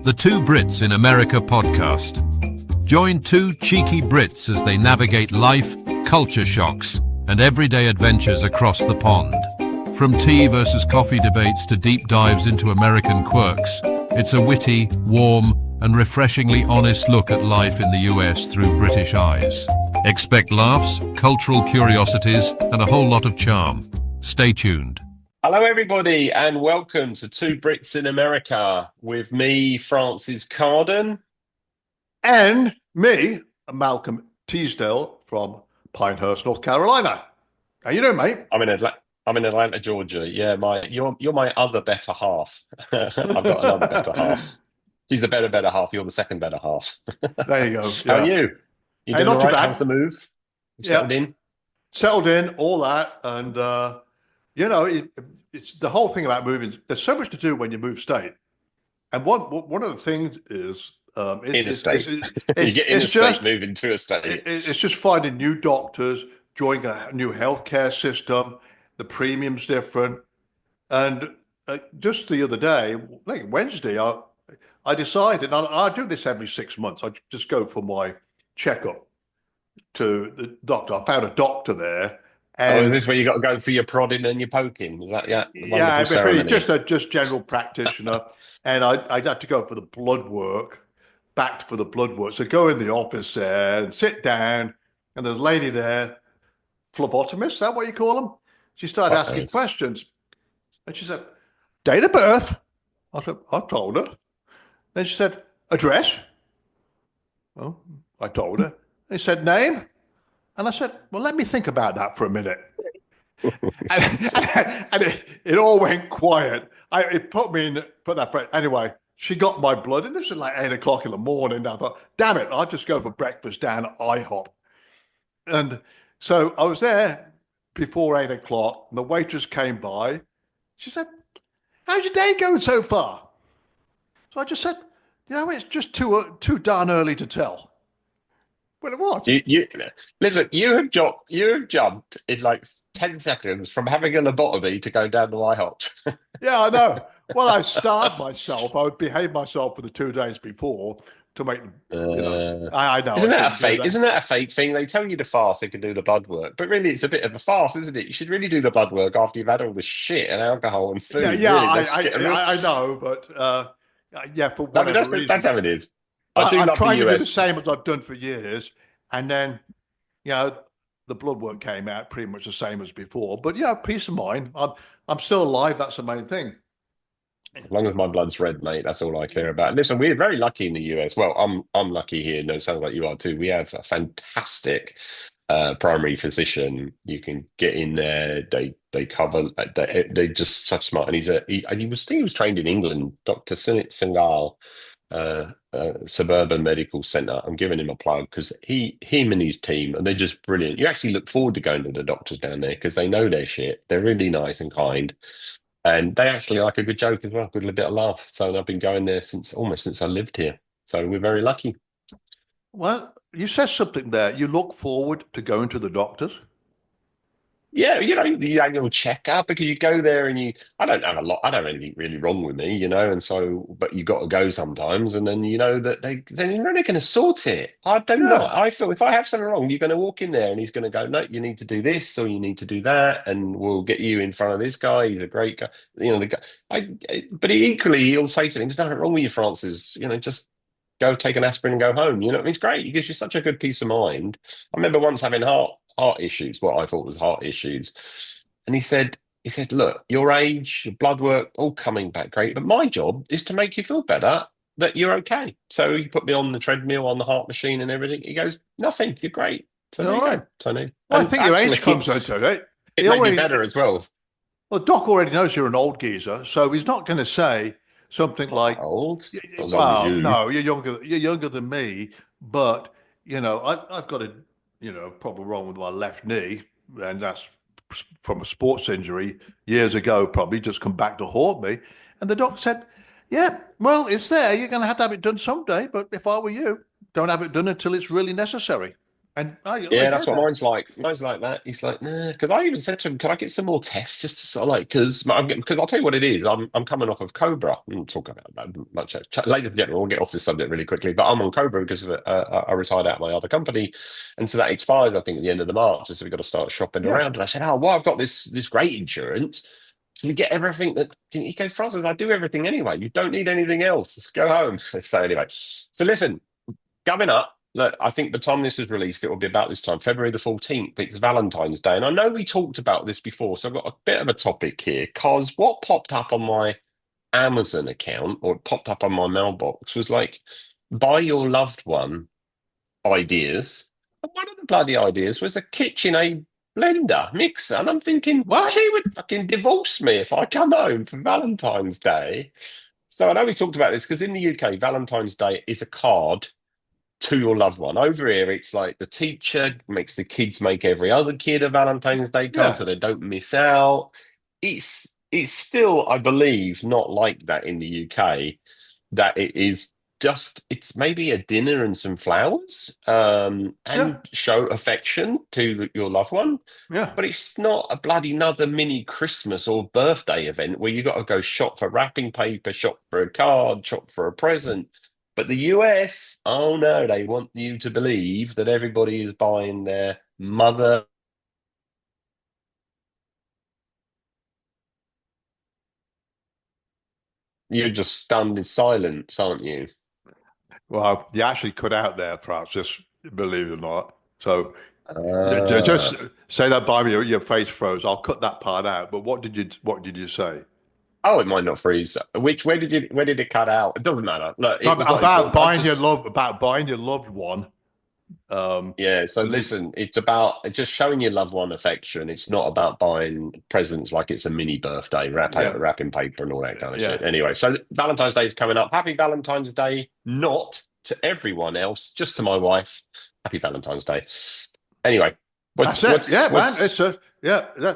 The Two Brits in America podcast. Join two cheeky Brits as they navigate life, culture shocks, and everyday adventures across the pond. From tea versus coffee debates to deep dives into American quirks, it's a witty, warm, and refreshingly honest look at life in the US through British eyes. Expect laughs, cultural curiosities, and a whole lot of charm. Stay tuned. Hello, everybody, and welcome to Two Brits in America with me, Francis Carden. And me, Malcolm Teasdale from Pinehurst, North Carolina. How you doing, mate? I'm in Atlanta, Georgia. Yeah, you're my other better half. I've got another better half. She's the better half. You're the second better half. There you go. How are you? You doing not all too right? bad. How's the move? Settled in? Settled in, all that, and it's the whole thing about moving. There's so much to do when you move state, and one of the things is interstate. You get interstate moving to a state. It's just finding new doctors, joining a new healthcare system. The premium's different, and just the other day, like Wednesday, I decided I do this every 6 months. I just go for my checkup to the doctor. I found a doctor there. And is this where you got to go for your prodding and your poking? Is that just general practitioner, and I had to go for the blood work, back for the blood work. So go in the office there and sit down, and there's a lady there, phlebotomist. Is that what you call them? She started asking questions, and she said, "Date of birth." I said, "I told her." Then she said, "Address." Well, I told her. They said, "Name." And I said, "Well, let me think about that for a minute." and it all went quiet. It put that friend. Anyway, she got my blood, and this was like 8 o'clock in the morning. I thought, damn it, I'll just go for breakfast down at IHOP. And so I was there before 8 o'clock, and the waitress came by. She said, "How's your day going so far?" So I just said, "It's just too darn early to tell." Well, it was. Listen, you have jumped in like 10 seconds from having a lobotomy to go down to IHOP. Yeah, I know. Well, I starved myself. I would behave myself for the 2 days before to make I know. Isn't that a fake? Isn't that a fake thing? They tell you to fast, they can do the blood work, but really, it's a bit of a farce, isn't it? You should really do the blood work after you've had all the shit and alcohol and food. I know, but for whatever reason, that's how it is. I'm trying to do the same as I've done for years, and then, the blood work came out pretty much the same as before. But peace of mind. I'm still alive. That's the main thing. As long as my blood's red, mate, that's all I care about. Listen, we're very lucky in the US. Well, I'm lucky here. No, it sounds like you are too. We have a fantastic primary physician. You can get in there. They cover. They just such smart. And he was trained in England, Dr. Sunit Singhal. Suburban Medical Centre. I'm giving him a plug because him and his team, and they're just brilliant. You actually look forward to going to the doctors down there because they know their shit. They're really nice and kind, and they actually like a good joke as well, good little bit of laugh. So I've been going there almost since I lived here. So we're very lucky. Well, you said something there. You look forward to going to the doctors. Yeah, the annual checkup, because you go there and I don't have anything really wrong with me, and so, but you got to go sometimes, and then that then you're only going to sort it. I don't know. I feel if I have something wrong, you're going to walk in there and he's going to go, "No, you need to do this or you need to do that, and we'll get you in front of this guy. He's a great guy." The guy. But he'll say to me, "There's nothing wrong with you, Francis. Just go take an aspirin and go home." It's great. It gives you such a good peace of mind. I remember once having heart issues, what I thought was heart issues. And he said, "Look, your age, your blood work, all coming back great. But my job is to make you feel better that you're okay." So he put me on the treadmill, on the heart machine and everything. He goes, "Nothing, you're great." So there you go. So I think your age comes into it. It made me better as well. Well, Doc already knows you're an old geezer, so he's not going to say something like old. Well, no, you're younger than me, but I've got a problem wrong with my left knee, and that's from a sports injury years ago, probably just come back to haunt me. And the doctor said, "Yeah, well, it's there. You're going to have it done someday, but if I were you, don't have it done until it's really necessary." And I Yeah, that's get what that. mine's like. Mine's like that. He's like, nah. Because I even said to him, "Can I get some more tests just to sort of like?" Because I'll tell you what it is. I'm coming off of Cobra. We'll talk about that much later. We'll get off this subject really quickly. But I'm on Cobra because of I retired out of my other company, and so that expires I think at the end of the March. So we've got to start shopping Yeah, around. And I said, "Oh, well, I've got this great insurance. So you get everything that." He goes, "Francis, I do everything anyway. You don't need anything else. Go home." So anyway, so listen. Coming up, look, I think the time this is released, it will be about this time, February the 14th. It's Valentine's Day. And I know we talked about this before, so I've got a bit of a topic here because what popped up on my Amazon account or it popped up on my mailbox was like, buy your loved one ideas. And one of the bloody ideas was a KitchenAid blender mixer. And I'm thinking, what? she would fucking divorce me if I come home for Valentine's Day. So I know we talked about this because in the UK, Valentine's Day is a card to your loved one. Over here, it's like the teacher makes the kids make every other kid a Valentine's Day card Yeah, so they don't miss out. It's still, I believe, not like that in the UK. That it is just it's maybe a dinner and some flowers, yeah, and show affection to your loved one. yeah, But it's not a bloody another mini Christmas or birthday event where you got to go shop for wrapping paper, shop for a card, shop for a present. But the US, oh no, they want you to believe that everybody is buying their mother. You're just stunned in silence, aren't you? well, you actually cut out there, Francis, believe it or not. So just Ah. say that by me, your face froze. I'll cut that part out. But what did you say? Oh, it might not freeze. Where did it cut out? It doesn't matter. Look, No, it was like, about buying your loved one. Um, yeah, so listen, it's about just showing your loved one affection. It's not about buying presents like it's a mini birthday, yeah, wrapping paper and all that kind of yeah. shit. Anyway, so Valentine's Day is coming up. Happy Valentine's Day, not to everyone else, just to my wife. Happy Valentine's Day. Anyway, That's it. Yeah, man. what's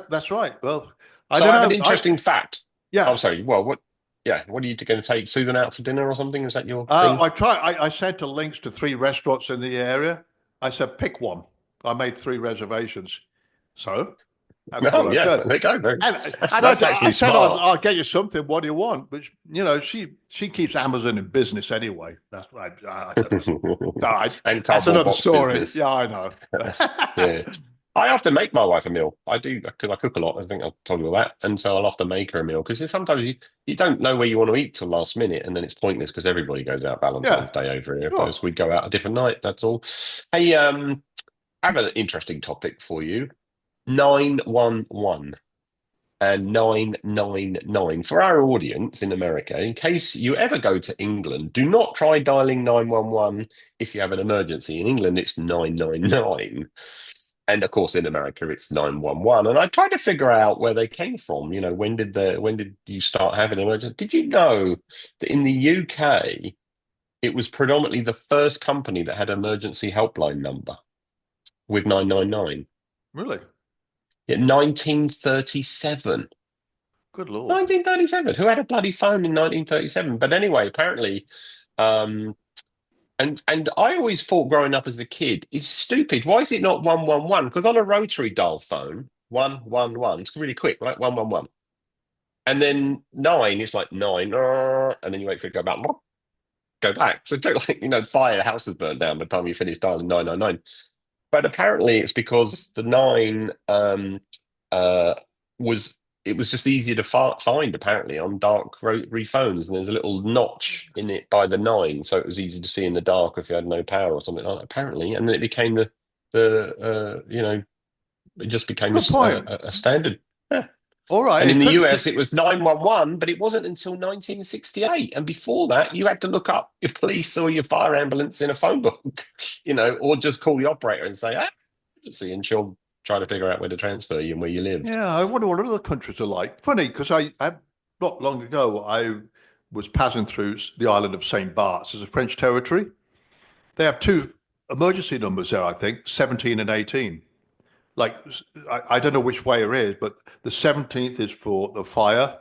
That's right. Well, I so don't I have an know. interesting fact. Yeah. Oh, sorry. Well, what? Yeah, what are you going to take Susan out for dinner or something? Is that your thing? I sent her links to three restaurants in the area. I said, pick one. I made three reservations. So that's what Oh, I've yeah. done. There you go. And That's I actually said, smart. I'll get you something. What do you want? But, she keeps Amazon in business anyway. That's what I don't know. All right. And That's cardboard another box story. business. Yeah, I know. Yeah. I often make my wife a meal. I do because I cook a lot. I think I told you all that. And so I'll often make her a meal because sometimes you don't know where you want to eat till last minute. And then it's pointless because everybody goes out Yeah, Valentine's Day over here. sure. Because we go out a different night. That's all. Hey, I have an interesting topic for you. 911 and 999. For our audience in America, in case you ever go to England, do not try dialing 911 if you have an emergency. In England, it's 999. And of course, in America, it's 911. And I tried to figure out where they came from. You know, when did you start having emergency? Did you know that in the UK, it was predominantly the first company that had emergency helpline number with 999? Really? In 1937. Good Lord. 1937. Who had a bloody phone in 1937? But anyway, apparently, um, and I always thought growing up as a kid, it's stupid. Why is it not 111? Because on a rotary dial phone, 111, it's really quick, right? 111. And then nine, it's like nine, and then you wait for it to go back. So don't like, the fire, the house is burnt down by the time you finish dialing 999. But apparently it's because the nine uh, was it was just easier to find apparently on dark rotary phones, and there's a little notch in it by the nine, so it was easy to see in the dark if you had no power or something like that. Apparently, and then it became it just became Good point. a standard. Yeah. All right. And in It the could, US, it was 911, but it wasn't until 1968. And before that, you had to look up your police or your fire ambulance in a phone book, or just call the operator and say, emergency, and she'll try to figure out where to transfer you and where you live. yeah, I wonder what other countries are like. Funny, because I not long ago, I was passing through the island of St. Bart's as a French territory. They have two emergency numbers there, I think, 17 and 18. Like, I don't know which way it is, but the 17th is for the fire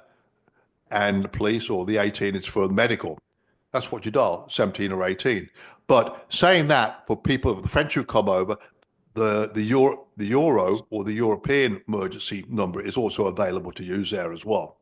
and the police, or the 18 is for medical. That's what you dial, 17 or 18. But saying that, for people of the French who come over, the Euro or the European emergency number is also available to use there as well.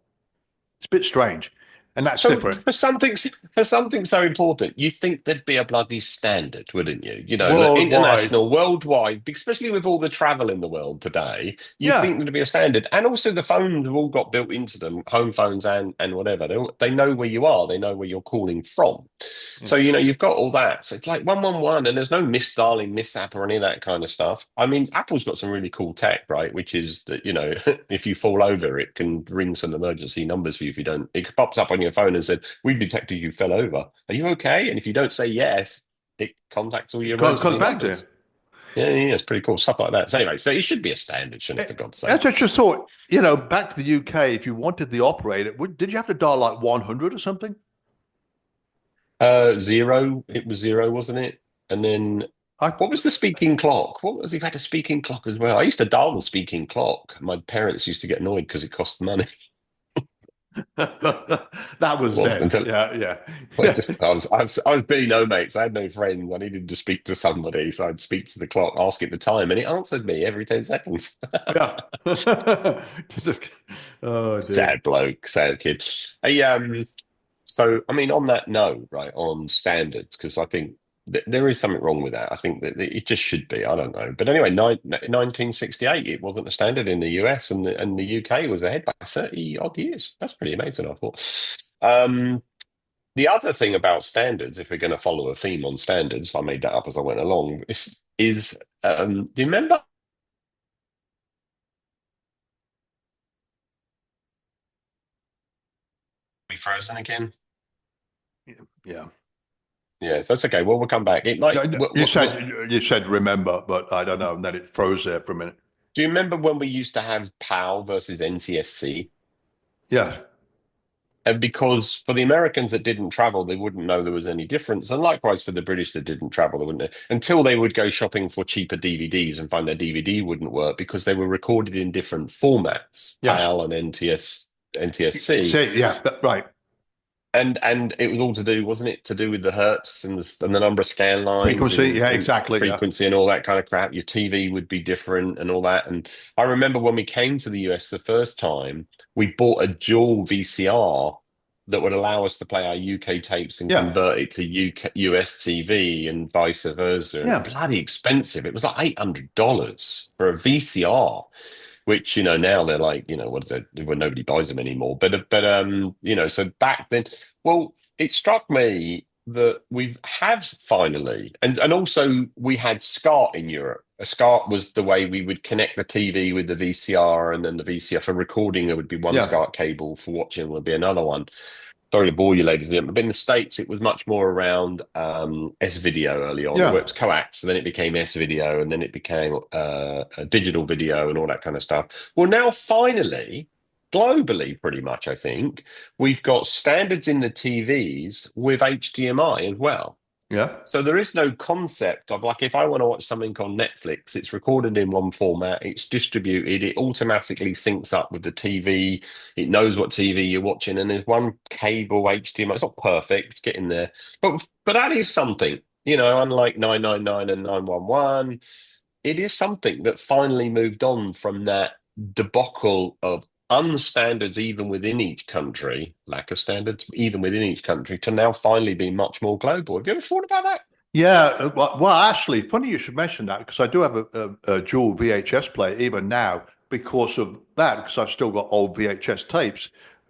It's a bit strange, and that's So different. for something so important, you think there'd be a bloody standard, wouldn't you? You know, look, Worldwide. international, worldwide, especially with all the travel in the world today, you Yeah. think there'd be a standard. And also the phones have all got built into them, home phones and whatever. They know where you are, they know where you're calling from. Yeah. So, you know, you've got all that. So it's like 111, and there's no misdialing, mishap, or any of that kind of stuff. I mean, Apple's got some really cool tech, right? Which is that, you know, if you fall over, it can ring some emergency numbers for you if you don't. It pops up on your phone and said, "We detected you fell over. Are you okay?" And if you don't say yes, it contacts all your Comes emergency back to you. numbers. Yeah, yeah, it's pretty cool stuff like that. So anyway, so it should be a standard, shouldn't it, for God's I sake? just thought, back to the UK, if you wanted the operator, did you have to dial like 100 or something? Zero. It was zero, wasn't it? And then I what was the speaking clock? What was he had a speaking clock as well? I used to dial the speaking clock. My parents used to get annoyed because it cost money. that was Well, then. until Yeah, yeah. well, just I was being no mates. I had no friends. I needed to speak to somebody, so I'd speak to the clock, ask it the time, and it answered me every 10 seconds. Yeah. Oh dear. Sad bloke, sad kid. Hey, so, I mean, on that note, right, on standards, because I think there is something wrong with that. I think that it just should be. I don't know. But anyway, 1968, it wasn't a standard in the US, and the UK was ahead by 30 odd years. That's pretty amazing, I thought. The other thing about standards, if we're going to follow a theme on standards, I made that up as I went along, do you remember? We frozen again? Yeah. Yes, that's okay. Well, we'll come back. It No, like, no, you said remember, but I don't know. And then it froze there for a minute. do you remember when we used to have PAL versus NTSC? Yeah. And because for the Americans that didn't travel, they wouldn't know there was any difference. And likewise for the British that didn't travel, they wouldn't until they would go shopping for cheaper DVDs and find their DVD wouldn't work because they were recorded in different formats, Yes. PAL and NTSC. Yeah. Right. And it was all to do, wasn't it, to do with the hertz and the number of scan lines Frequency. and, Yeah. and Exactly. Yeah. frequency and all that kind of crap. Your TV would be different and all that. And I remember when we came to the US the first time, we bought a dual VCR that would allow us to play our UK tapes and Yeah. convert it to US TV and vice versa. And Yeah. bloody expensive. It was like $800 for a VCR, which, you know, now they're like, you know, what is it? Well, nobody buys them anymore. But you know, so back then, well, it struck me that we have finally, and also we had SCART in Europe. A SCART was the way we would connect the TV with the VCR, and then the VCR for recording, there would be one Yeah. SCART cable, for watching would be another one. Sorry to bore you, ladies and gentlemen, but in the States, it was much more around S video early on, where Yeah. it was coax, so then it became S video, and then it became a digital video and all that kind of stuff. Well, now finally, globally, pretty much, I think, we've got standards in the TVs with HDMI as well. Yeah. So there is no concept of like if I want to watch something on Netflix, it's recorded in one format, it's distributed, it automatically syncs up with the TV, it knows what TV you're watching, and there's one cable HDMI. It's not perfect, it's getting there, but that is something, you know, unlike 999 and 911, it is something that finally moved on from that debacle of unstandards even within each country, lack of standards even within each country, to now finally be much more global. Have you ever thought about that? Yeah. Well, actually, funny you should mention that because I do have a dual VHS player even now because of that, because I've still got old VHS tapes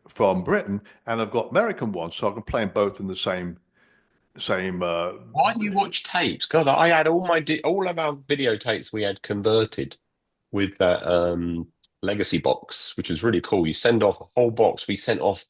from Britain and I've got American ones, so I can play them both in the same. Why do you watch tapes? God, I had all of our videotapes we had converted with that legacy box, which was really cool. You send off a whole box. We sent off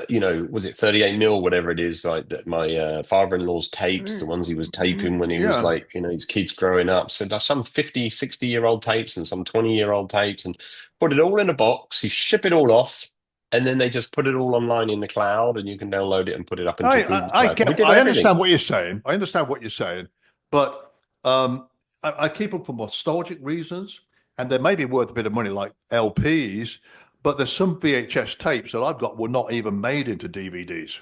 you know, was it 38 mil, whatever it is, like that my father-in-law's tapes, the ones he was taping when he was Yeah. like, you know, his kids growing up. So there's some 50, 60-year-old tapes and some 20-year-old tapes and put it all in a box. You ship it all off. And then they just put it all online in the cloud and you can download it and put it up into Google Cloud. We did I everything. understand what you're saying. I understand what you're saying, but I keep them for nostalgic reasons, and they may be worth a bit of money, like LPs. But there's some VHS tapes that I've got were not even made into DVDs.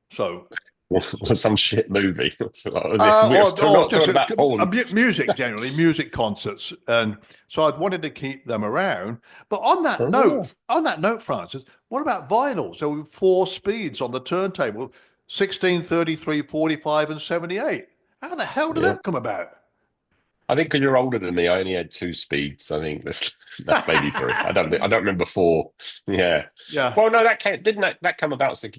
So or some shit movie. We're still or not just talking about porn. music generally, music concerts, and so I wanted to keep them around. But Oh. on that note, Francis, what about vinyl? So 4 speeds on the turntable: 16, 33, 45, and 78. How the hell did Yeah. that come about? I think because you're older than me, I only had 2 speeds. I think that's maybe 3. I don't remember 4. Yeah. Yeah. Well, no, didn't that come about so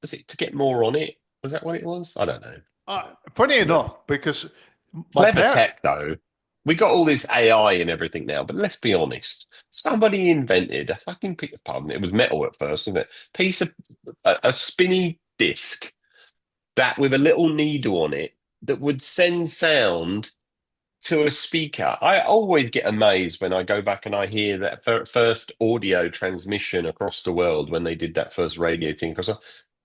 was it to get more on it? Was that what it was? I don't know. Funny Yeah. enough, because my Clever parent, tech though. We got all this AI and everything now, but let's be honest. Somebody invented a fucking piece of pardon. It was metal at first, wasn't it? Piece of a spinny disc that with a little needle on it that would send sound to a speaker. I always get amazed when I go back and I hear that first audio transmission across the world when they did that first radio thing. Because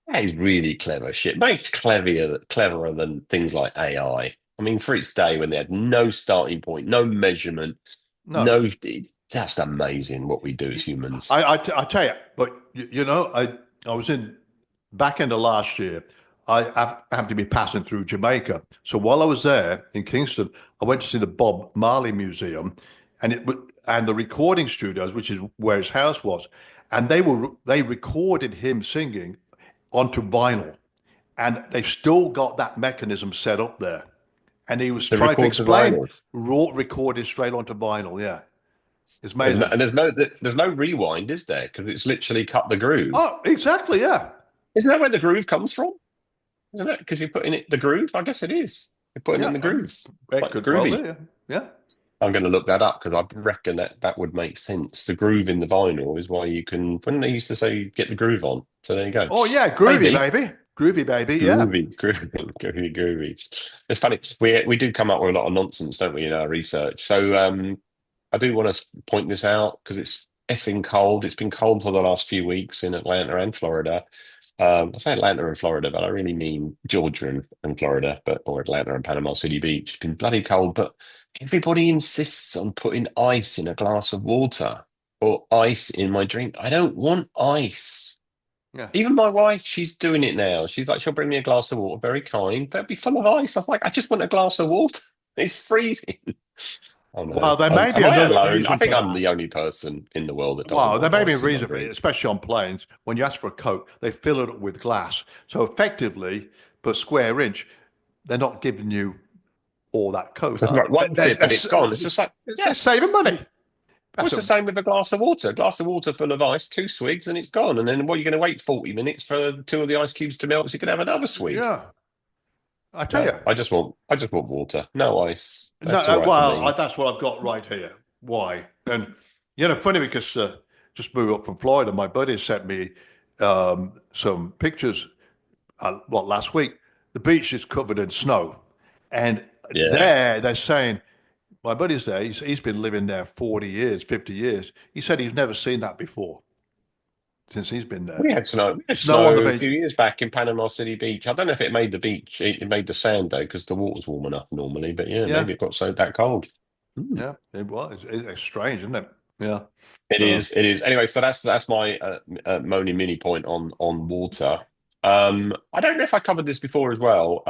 that is really clever shit. Makes cleverer than things like AI. I mean, for its day when they had no starting point, no measurement, no. no, just amazing what we do as humans. I tell you, but I was in back into last year. Happened to be passing through Jamaica, so while I was there in Kingston, I went to see the Bob Marley Museum, and the recording studios, which is where his house was, and they recorded him singing onto vinyl, and they've still got that mechanism set up there. And he was The trying to record to explain vinyl. raw recorded straight onto vinyl. Yeah, it's There's no, amazing. and there's no rewind, is there? Because it's literally cut the groove. Oh, exactly. Yeah. Isn't that where the groove comes from? Isn't it? Because you're putting it the groove. I guess it is. You're putting it in Yeah, the groove, it like could well be. groovy. Yeah, yeah. I'm going to look that up because I reckon that would make sense. The groove in the vinyl is why you can. When they used to say get the groove on, so there you go. Oh yeah, Maybe groovy baby. Yeah, groovy. It's funny. We do come up with a lot of nonsense, don't we, in our research? So I do want to point this out because it's effing cold. It's been cold for the last few weeks in Atlanta and Florida. I say Atlanta and Florida, but I really mean Georgia and Florida, or Atlanta and Panama City Beach. It's been bloody cold, but everybody insists on putting ice in a glass of water or ice in my drink. I don't want ice. yeah. Even my wife, she's doing it now. She's like, she'll bring me a glass of water, very kind, but it'll be full of ice. I'm like, I just want a glass of water. It's freezing. Oh no. Well, there may be Am I another alone? I reason think for I'm that. the only person in the world that doesn't Well, there want may be a ice in my reason for it, drink. especially on planes. When you ask for a Coke, they fill it up with glass. So effectively, per square inch, they're not giving you all that Coke. So it's like one sip and it's gone. It's just like, They're yeah. saving So, money. well, That's it's the a same with a glass of water. A glass of water full of ice, 2 swigs, and it's gone. And then what, you're going to wait 40 minutes for 2 of the ice cubes to melt so you can have another swig. yeah. I tell No, you. I just want water. No ice. No, That's all right for me. that's what I've got right here. Why? And funny because just moved up from Florida. My buddy sent me some pictures. Last week? The beach is covered in snow, and Yeah. they're saying my buddy's there. He's been living there 40 years, 50 years. He said he's never seen that before since he's been there. We had snow. We had Snow on snow the a beach. few years back in Panama City Beach. I don't know if it made the beach. It made the sand though, because the water's warm enough normally. But yeah, Yeah, maybe it got so that cold. Hmm. yeah. It was. It's strange, isn't it? Yeah. It Uh, is. It is. Anyway, so that's my Moni mini point on water. I don't know if I covered this before as well.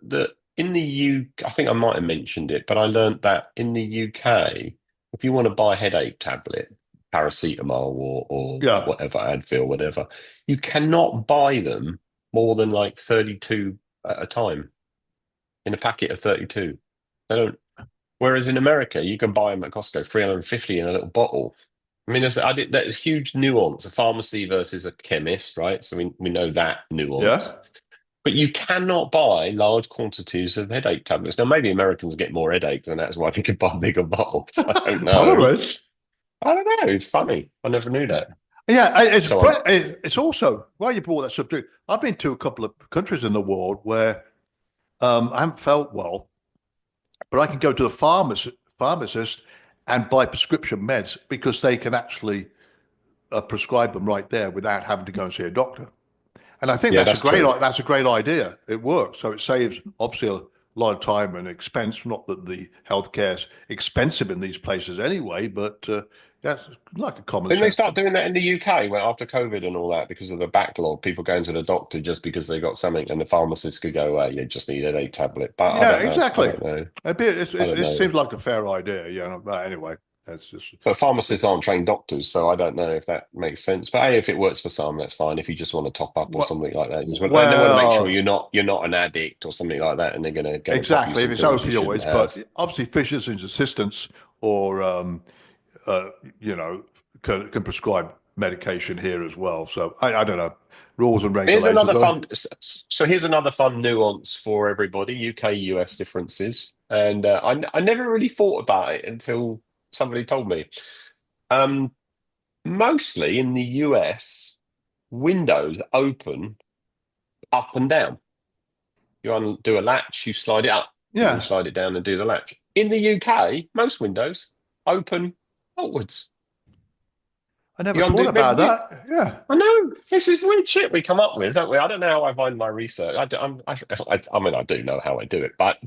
The in the I think I might have mentioned it, but I learned that in the UK, if you want to buy a headache tablet, paracetamol or yeah. whatever, Advil, whatever, you cannot buy them more than like 32 at a time in a packet of 32. They don't. Whereas in America, you can buy them at Costco, 350 in a little bottle. I mean, there's huge nuance, a pharmacy versus a chemist, right? So we know that nuance. Yeah. But you cannot buy large quantities of headache tablets. Now, maybe Americans get more headaches, and that's why they can buy bigger bottles. I don't know. Probably. I don't know. It's funny. I never knew that. Yeah, it's So fun. It's also why you brought that subject. I've been to a couple of countries in the world where I haven't felt well, but I can go to the pharmacist and buy prescription meds because they can actually prescribe them right there without having to go and see a doctor. And I think yeah, that's true. that's a great idea. It works, so it saves obviously a lot of time and expense. Not that the healthcare's expensive in these places anyway, but That's like a common Didn't they sense. start doing that in the UK when after COVID and all that because of the backlog, people going to the doctor just because they got something and the pharmacist could go, you just need an 8 tablet. But I Yeah, don't know. I exactly. don't know. I don't It know. seems like a fair idea, you know. But anyway, that's just. But pharmacists aren't trained doctors, so I don't know if that makes sense. But hey, if it works for some, that's fine. If you just want to top up or something like that, and they want to make sure Well, you're not an addict or something like that, and they're going to go and pop you exactly. If some it's pills you shouldn't opioids, but have. obviously physician's assistants or you know, can prescribe medication here as well. So I don't know, rules and Here's regulations. another fun. So here's another fun nuance for everybody: UK US differences, and I never really thought about it until somebody told me. Um, Mostly in the US, windows open up and down. You undo a latch, you slide it up, and then you Yeah, slide it down and do the latch. In the UK, most windows open upwards. I never You thought undo. about that. Yeah, I know this is weird shit we come up with, don't we? I don't know how I find my research. I mean, I do know how I do it, but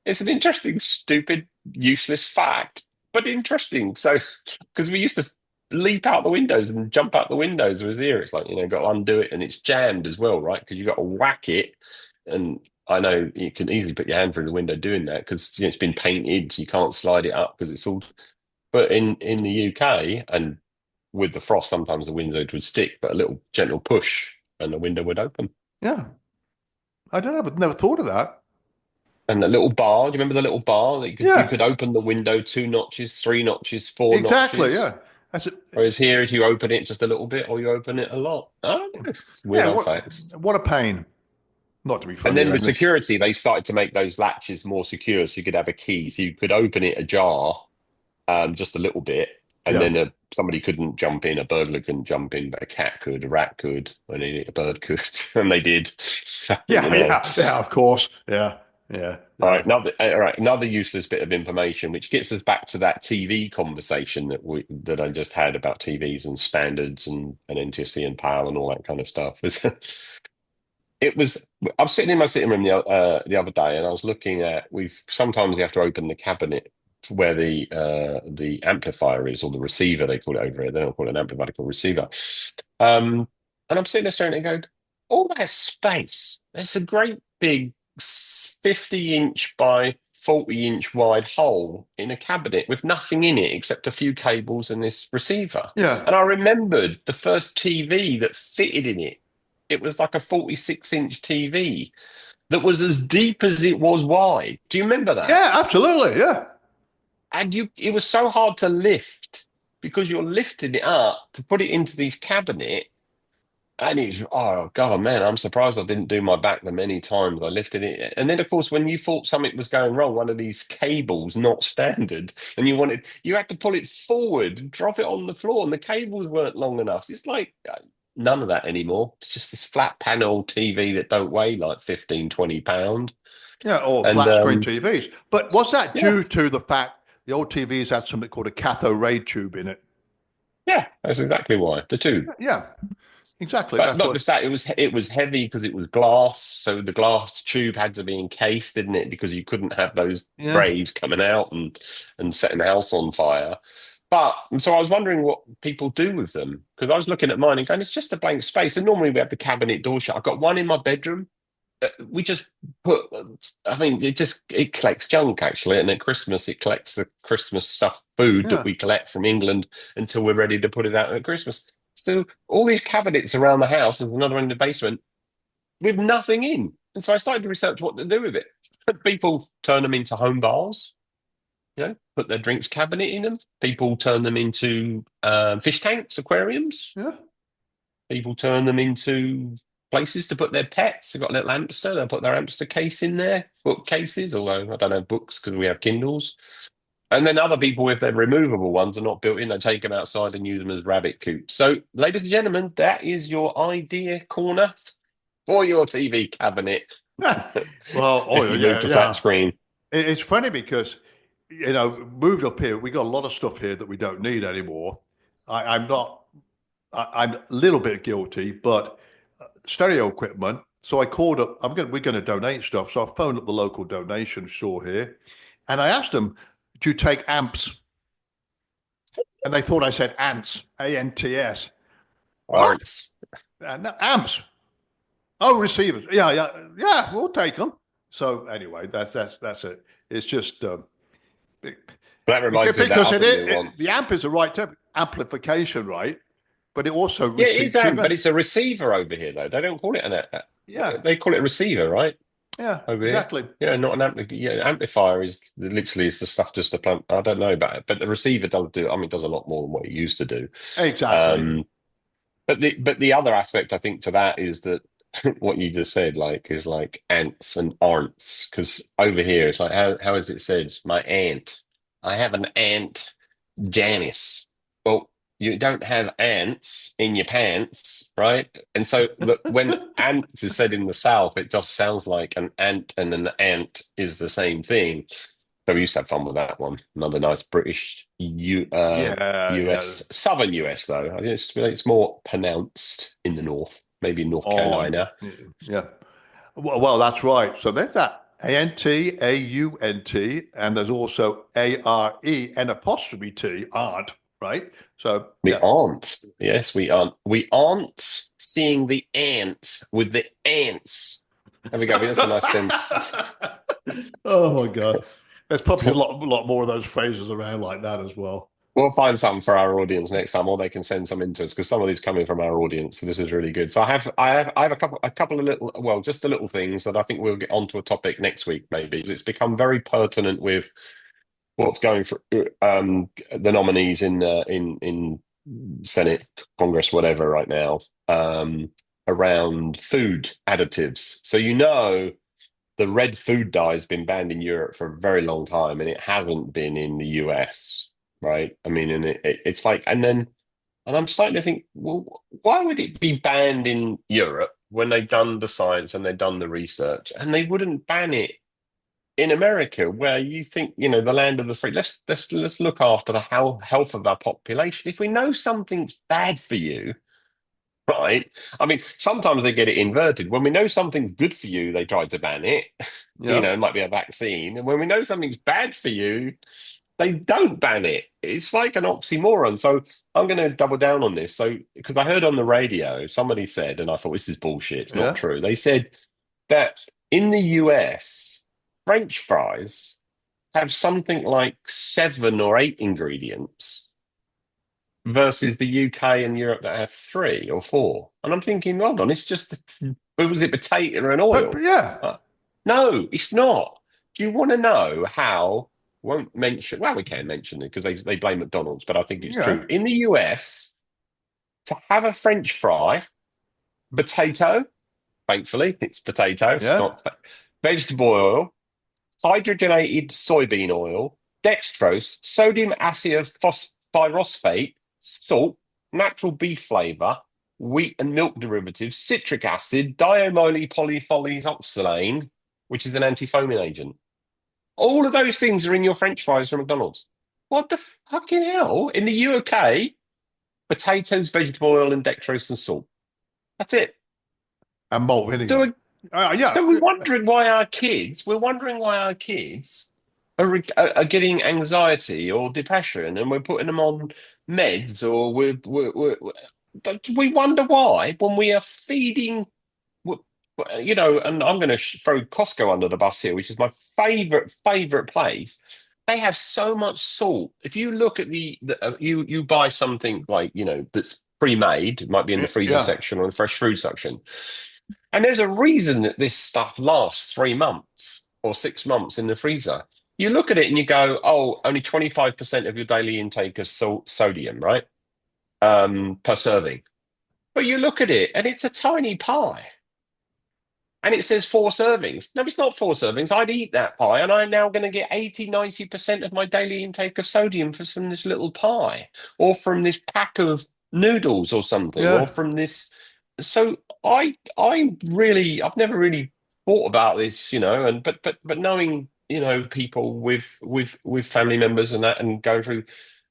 it's an interesting, stupid, useless fact, but interesting. So, because we used to leap out the windows and jump out the windows with here, it's like got to undo it, and it's jammed as well, right? Because you got to whack it, and I know you can easily put your hand through the window doing that because it's been painted, so you can't slide it up because it's all. But in the UK and with the frost, sometimes the window would stick, but a little gentle push and the window would open. yeah. I don't know, but never thought of that. And the little bar, do you remember the little bar that you Yeah, could open the window 2 notches, 3 notches, four exactly. notches? Yeah, that's it. Whereas here, if you open it just a little bit or you open it a lot. Oh, weird Yeah, old facts. what a pain. Not to be And funny or then with anything. security, they started to make those latches more secure so you could have a key. So you could open it ajar just a little bit, and Yeah, then somebody couldn't jump in, a burglar couldn't jump in, but a cat could, a rat could, and a bird could, and they did. So, yeah, yeah, yeah. Of course. Yeah, yeah. All right, another useless bit of information, which gets us back to that TV conversation that I just had about TVs and standards and NTSC and PAL and all that kind of stuff. It was I was sitting in my sitting room the other day, and I was looking at sometimes we have to open the cabinet where the amplifier is, or the receiver they call it over here. They don't call it an amplifier, they call it a receiver. Um, and I'm sitting there staring and going, all that space. There's a great big 50-inch by 40-inch wide hole in a cabinet with nothing in it except a few cables and this receiver. Yeah, And I remembered the first TV that fitted in it. It was like a 46-inch TV that was as deep as it was wide. Do you remember that? yeah. Absolutely. Yeah, And it was so hard to lift because you're lifting it up to put it into this cabinet. And it's, oh God, man, I'm surprised I didn't do my back the many times I lifted it. And then, of course, when you thought something was going wrong, one of these cables not standard, and you had to pull it forward and drop it on the floor, and the cables weren't long enough. It's like none of that anymore. It's just this flat panel TV that don't weigh like 15, 20 pound. yeah. Or And flat screen TVs. But was that yeah, due to the fact the old TVs had something called a cathode ray tube in it? yeah, that's exactly why. The two. Yeah, exactly. But That's not what. just that, it was heavy because it was glass, so the glass tube had to be encased, didn't it? Because you couldn't have those Yeah. rays coming out and setting the house on fire. But and so I was wondering what people do with them because I was looking at mine and going, it's just a blank space. And normally we have the cabinet door shut. I've got one in my bedroom. We just put, I mean, it collects junk actually, and at Christmas it collects the Christmas stuff, food that Yeah. we collect from England until we're ready to put it out at Christmas. So all these cabinets around the house, there's another one in the basement with nothing in. And so I started to research what to do with it. People turn them into home bars, put their drinks cabinet in them. People turn them into fish tanks, aquariums. Yeah. People turn them into places to put their pets. They've got a little hamster. They'll put their hamster case in there, bookcases, although I don't have books because we have Kindles. And then other people, if they're removable ones, are not built in, they take them outside and use them as rabbit coops. So, ladies and gentlemen, that is your idea corner for your TV cabinet. Well, oh If you move yeah, to flat yeah. screen. It's funny because moved up here, we got a lot of stuff here that we don't need anymore. I'm not. I'm a little bit guilty, but stereo equipment. So I called up. We're going to donate stuff. So I phoned up the local donation store here, and I asked them, "Do you take amps?" And they thought I said ants, A-N-T-S. What? Aren't. No, amps. Oh, receivers. Yeah. We'll take them. So anyway, that's it. It's just That reminds me of that because other the nuance. amp is the right term, amplification, right? But it also Yeah, it is receives amp, but signal. it's a receiver over here, though. They don't call it Yeah, they call it a receiver, right? yeah, Over here. exactly, Yeah, not an amplifier is literally is the stuff just to plant. I don't know about it, but the receiver does do. I mean, it does a lot more than what it used to do. exactly. Um, but the other aspect I think to that is that what you just said, like, is like ants and aren'ts, because over here it's like how is it said? My aunt. I have an aunt Janice. Well, you don't have ants in your pants, right? And so when ants is said in the South, it just sounds like an ant and an ant is the same thing. So we used to have fun with that one. Another nice British Yeah. US, Southern US though. I think it's more pronounced in the north, maybe in North On. Carolina. Yeah. Well, that's right. So there's that A-N-T, A-U-N-T, and there's also A-R-E and apostrophe T, aren't, right? So, We yeah. aren't. Yes, we aren't. We aren't seeing the ant with the ants. There we go. That's a nice sentence. Oh my God. There's probably a lot more of those phrases around like that as well. We'll find something for our audience next time, or they can send some into us because some of these coming from our audience. So this is really good. So I have a couple of little, well, just the little things that I think we'll get onto a topic next week, maybe. 'Cause it's become very pertinent with what's going for the nominees in Senate, Congress, whatever, right now, around food additives. So the red food dye has been banned in Europe for a very long time, and it hasn't been in the US, right? I mean, and it's like, and I'm starting to think, well, why would it be banned in Europe when they've done the science and they've done the research, and they wouldn't ban it in America, where you think, the land of the free? Let's look after the health of our population. If we know something's bad for you, right? I mean, sometimes they get it inverted. When we know something's good for you, they try to ban it. Yeah. It might be a vaccine. And when we know something's bad for you, they don't ban it. It's like an oxymoron. So I'm going to double down on this. So, because I heard on the radio, somebody said, and I thought this is bullshit. It's not Yeah. true. They said that in the US, French fries have something like 7 or 8 ingredients versus the UK and Europe that has 3 or 4. And I'm thinking, hold on, it's just, was it potato and But oil? yeah. No, it's not. Do you want to know how? Won't mention, well, we can mention it because they blame McDonald's, but I think it's Yeah. true. In the US, to have a French fry, potato, thankfully, it's potato, it's Yeah. not vegetable oil, hydrogenated soybean oil, dextrose, sodium phosphorate, salt, natural beef flavor, wheat and milk derivatives, citric acid, diamoly polyethyleneoxylane, which is an anti-foaming agent. All of those things are in your French fries from McDonald's. What the fucking hell? In the UK, potatoes, vegetable oil, and dextrose and salt. That's it. And malt vinegar. So Yeah. So we're wondering why our kids are getting anxiety or depression, and we're putting them on meds, or we wonder why when we are feeding, and I'm going to throw Costco under the bus here, which is my favorite place. They have so much salt. If you look at you buy something like, that's pre-made, it might be in the freezer Yeah. section or the fresh food section. And there's a reason that this stuff lasts 3 months or 6 months in the freezer. You look at it and you go, oh, only 25% of your daily intake is sodium, right? Per serving. But you look at it and it's a tiny pie. And it says 4 servings. No, it's not 4 servings. I'd eat that pie, and I'm now going to get 80-90% of my daily intake of sodium from this little pie, or from this pack of noodles or something, or Yeah. from this. So I've never really thought about this, and but knowing, people with family members and that, and going through,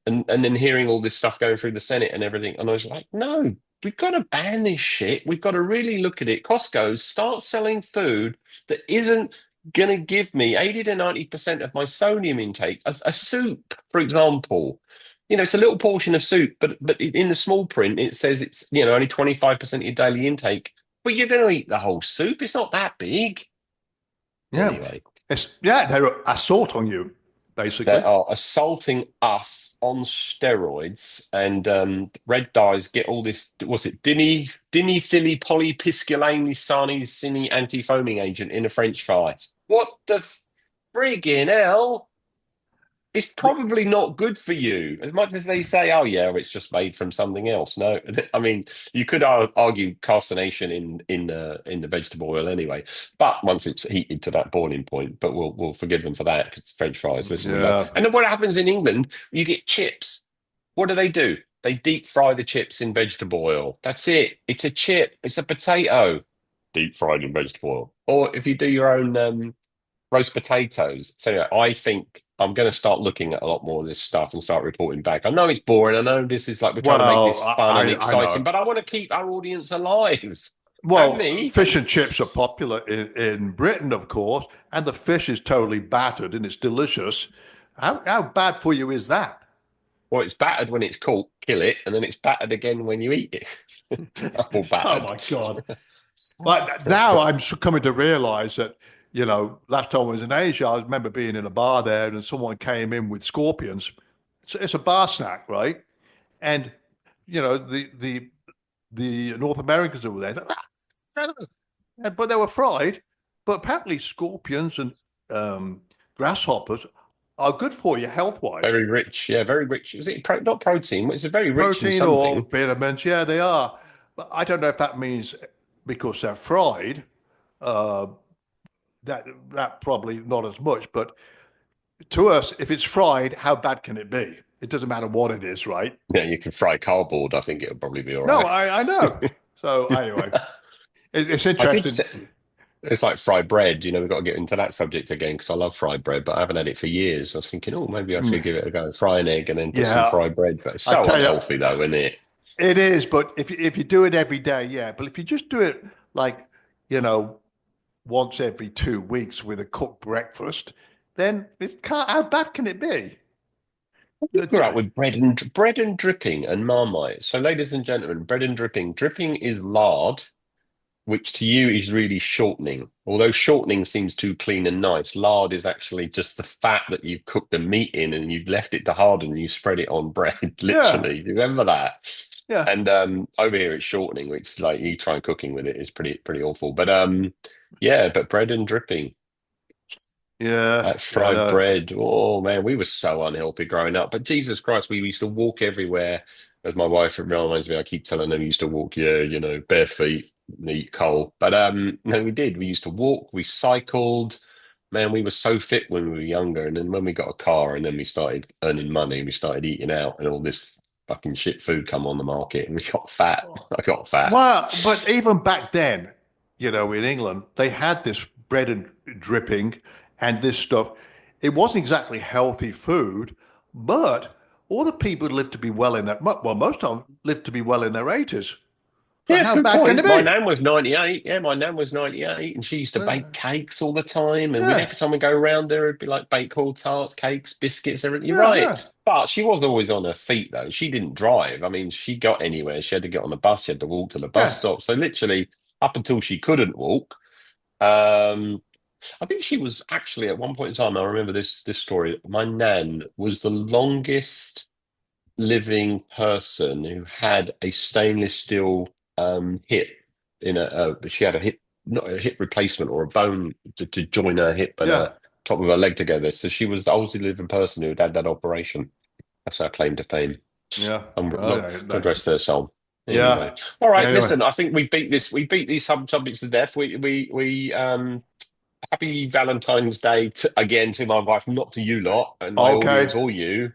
and then hearing all this stuff going through the Senate and everything, and I was like, no, we've got to ban this shit. We've got to really look at it. Costco, start selling food that isn't going to give me 80 to 90% of my sodium intake. A soup, for example. it's a little portion of soup, but in the small print it says it's only 25% of your daily intake. But you're going to eat the whole soup. It's not that big. Yeah, Anyway, they're assault on you, they basically. are assaulting us on steroids, and red dyes get all this. What's it? Dimethyl polypiscylane cine anti-foaming agent in a French fry. What the friggin' hell? It's Yeah, probably not good for you. As much as they say, "Oh yeah, it's just made from something else." No, I mean you could argue carcination in the vegetable oil anyway. But once it's heated to that boiling point, but we'll forgive them for that because it's French fries. Listen, we love. yeah. And then what happens in England? You get chips. What do? They deep fry the chips in vegetable oil. That's it. It's a chip. It's a potato, deep fried in vegetable oil. Or if you do your own roast potatoes. So anyway, I think I'm going to start looking at a lot more of this stuff and start reporting back. I know it's boring. I know this is like we're trying to make Well, this fun and I exciting, know. but I want to keep our audience alive. And Well, me. fish and chips are popular in Britain, of course, and the fish is totally battered and it's delicious. How bad for you is that? Well, it's battered when it's caught, kill it, and then it's battered again when you eat it. Double Oh battered. my God. But now I'm coming to realize that, last time I was in Asia, I remember being in a bar there and someone came in with scorpions. It's a bar snack, right? And, the North Americans over there, but they were fried. But apparently scorpions and grasshoppers are good for you health-wise. Very rich. Yeah, very rich. Is it not protein? It's very rich in Protein or something. vitamins, yeah, they are. But I don't know if that means because they're fried, uh, that probably not as much. But to us, if it's fried, how bad can it be? It doesn't matter what it is, right? Yeah, you can fry cardboard. I think it'll probably be all No, right. I know. So anyway, it's I did interesting. say it's like fried bread. We've got to get into that subject again because I love fried bread, but I haven't had it for years. I was thinking, oh, maybe I Mm, should give it a go. Fry an egg and then put some yeah, fried bread. But it's I so tell you, unhealthy, though, isn't it? it is. But if you do it every day, yeah. But if you just do it like you know once every 2 weeks with a cooked breakfast, then it can't. How bad can it be? Grew up with bread and dripping and Marmite. So, ladies and gentlemen, bread and dripping. Dripping is lard, which to you is really shortening. Although shortening seems too clean and nice, lard is actually just the fat that you've cooked the meat in and you've left it to harden and you spread it on bread, Yeah, literally. You remember that? yeah, And over here it's shortening, which is like you try cooking with it is pretty awful. But yeah, but bread and dripping. yeah. That's I fried know. bread. Oh man, we were so unhealthy growing up. But Jesus Christ, we used to walk everywhere. As my wife reminds me, I keep telling them we used to walk, yeah, bare feet, and eat coal. But no, we did. We used to walk, we cycled. Man, we were so fit when we were younger. And then when we got a car and then we started earning money, we started eating out and all this fucking shit food come on the market and we got fat. I got fat. Well, but even back then, in England, they had this bread and dripping and this stuff. It wasn't exactly healthy food, but all the people lived to be well in their, well, most of them lived to be well in their 80s. So Yeah, how good bad can it point. My be? nan was 98. Yeah, my nan was 98 and she used to bake Yeah, cakes all the time. And yeah, every time we go around there, it'd be like baked hall tarts, cakes, biscuits, everything. You're yeah, right. yeah. But she wasn't always on her feet, though. She didn't drive. I mean, she got anywhere. She had to get on the bus. She had to walk to the bus Yeah. stop. So literally, up until she couldn't walk, um, I think she was actually at one point in time, I remember this story. My nan was the longest living person who had a stainless steel hip she had a hip, not a hip replacement or a bone to join her hip and Yeah, a top of her leg together. So she was the oldest living person who had that operation. That's her claim to fame. yeah. Not God rest her soul. Yeah. Anyway, all right. Anyway, Listen, I think we beat this. We beat these subjects to death. We happy Valentine's Day again to my wife, not to you lot and my audience okay. or you.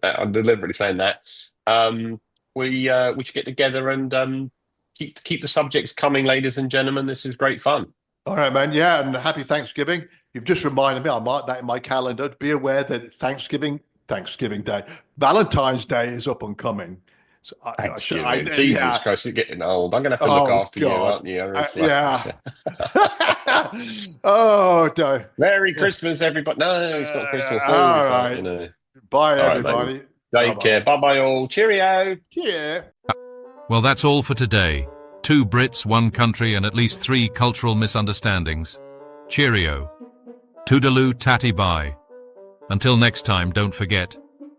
I'm deliberately saying that. Um, we should get together and keep the subjects coming, ladies and gentlemen. This is great fun. All right, man. Yeah, and happy Thanksgiving. You've just reminded me, I'll mark that in my calendar. Be aware that Thanksgiving Day, Valentine's Day is up and coming. So Thanksgiving. Jesus yeah. Christ, you're getting old. I'm gonna have to look Oh after you, God. aren't you? It's like, Yeah. Oh, no. Merry Christmas, everybody. No, it's not Christmas. No, All it's like, right. you know. Bye, All right, mate. everybody. Take care. Bye-bye all. Cheerio. Yeah. Well, that's all for today. 2 Brits, 1 country, and at least 3 cultural misunderstandings. Cheerio. Toodaloo tatty bye. Until next time, don't forget,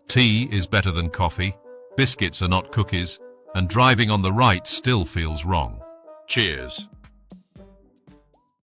tea is better than coffee, biscuits are not cookies, and driving on the right still feels wrong. Cheers.